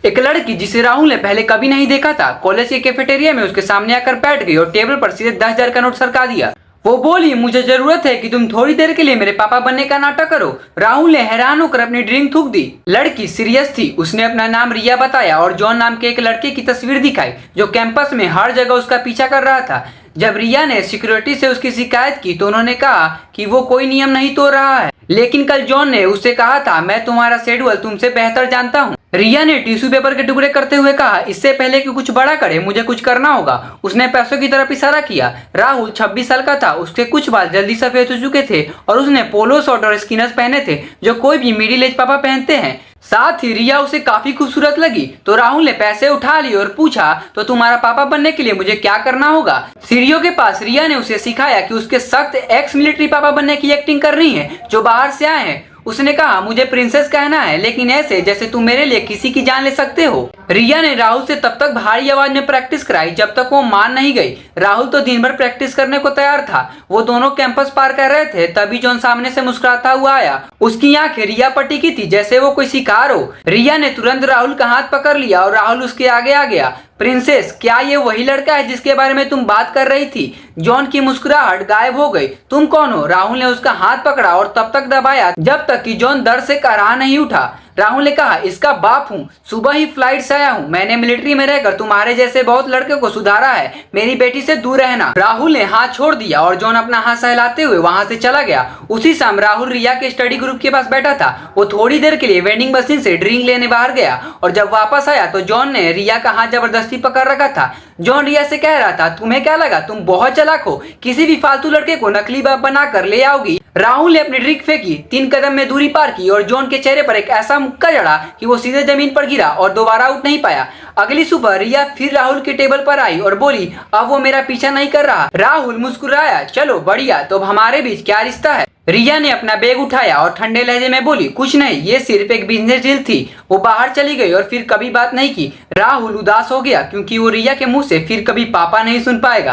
एक लड़की जिसे राहुल ने पहले कभी नहीं देखा था, कॉलेज के कैफेटेरिया में उसके सामने आकर बैठ गई और टेबल पर सीधे 10,000 का नोट सरका दिया। वो बोली, मुझे जरूरत है कि तुम थोड़ी देर के लिए मेरे पापा बनने का नाटक करो। राहुल ने हैरान होकर अपनी ड्रिंक थूक दी। लड़की सीरियस थी। उसने अपना नाम रिया बताया और जॉन नाम के एक लड़के की तस्वीर दिखाई जो कैंपस में हर जगह उसका पीछा कर रहा था। जब रिया ने सिक्योरिटी से उसकी शिकायत की तो उन्होंने कहा कि वो कोई नियम नहीं तोड़ रहा है, लेकिन कल जॉन ने उससे कहा था, मैं तुम्हारा शेड्यूल तुमसे बेहतर जानता हूँ। रिया ने टिश्यू पेपर के टुकड़े करते हुए कहा, इससे पहले कि कुछ बड़ा करे मुझे कुछ करना होगा। उसने पैसों की तरफ इशारा किया। राहुल 26 साल का था। उसके कुछ बाल जल्दी सफेद हो चुके थे और उसने पोलो शर्ट और स्किनर्स पहने थे जो कोई भी मिडिल एज पापा पहनते हैं। साथ ही रिया उसे काफी खूबसूरत लगी। तो राहुल ने पैसे उठा लिए और पूछा, तो तुम्हारा पापा बनने के लिए मुझे क्या करना होगा। सीढ़ियों के पास रिया ने उसे सिखाया कि उसके सख्त एक्स मिलिट्री पापा बनने की एक्टिंग करनी है जो बाहर से आए हैं। उसने कहा, मुझे प्रिंसेस कहना है, लेकिन ऐसे जैसे तुम मेरे लिए किसी की जान ले सकते हो। रिया ने राहुल से तब तक भारी आवाज में प्रैक्टिस कराई जब तक वो मान नहीं गई। राहुल तो दिन भर प्रैक्टिस करने को तैयार था। वो दोनों कैंपस पार कर रहे थे, तभी जॉन सामने से मुस्कुराता हुआ आया। उसकी आंखें रिया पर टिकी थी जैसे वो कोई शिकार हो। रिया ने तुरंत राहुल का हाथ पकड़ लिया और राहुल उसके आगे आ गया। प्रिंसेस, क्या ये वही लड़का है जिसके बारे में तुम बात कर रही थी? जॉन की मुस्कुराहट गायब हो गई। तुम कौन हो? राहुल ने उसका हाथ पकड़ा और तब तक दबाया जब तक कि जॉन दर्द से कराह नहीं उठा। राहुल ने कहा, इसका बाप हूँ, सुबह ही फ्लाइट से आया हूँ। मैंने मिलिट्री में रहकर तुम्हारे जैसे बहुत लड़के को सुधारा है। मेरी बेटी से दूर रहना। राहुल ने हाथ छोड़ दिया और जॉन अपना हाथ सहलाते हुए वहां से चला गया। उसी शाम राहुल रिया के स्टडी ग्रुप के पास बैठा था। वो थोड़ी देर के लिए वेंडिंग मशीन से ड्रिंक लेने बाहर गया और जब वापस आया तो जॉन ने रिया का हाथ जबरदस्ती पकड़ रखा था। जॉन रिया से कह रहा था, तुम्हें क्या लगा तुम बहुत चालाक हो, किसी भी फालतू लड़के को नकली बाप बनाकर ले आओगी। राहुल ने अपनी ड्रिंक फेंकी, 3 कदम में दूरी पार की और जॉन के चेहरे पर एक ऐसा मुक्का जड़ा कि वो सीधे जमीन पर गिरा और दोबारा उठ नहीं पाया। अगली सुबह रिया फिर राहुल के टेबल पर आई और बोली, अब वो मेरा पीछा नहीं कर रहा। राहुल मुस्कुराया, चलो बढ़िया, तो अब हमारे बीच क्या रिश्ता है? रिया ने अपना बैग उठाया और ठंडे लहजे में बोली, कुछ नहीं, ये सिर्फ एक बिजनेस डील थी। वो बाहर चली गई और फिर कभी बात नहीं की। राहुल उदास हो गया क्योंकि वो रिया के मुंह से फिर कभी पापा नहीं सुन पाएगा।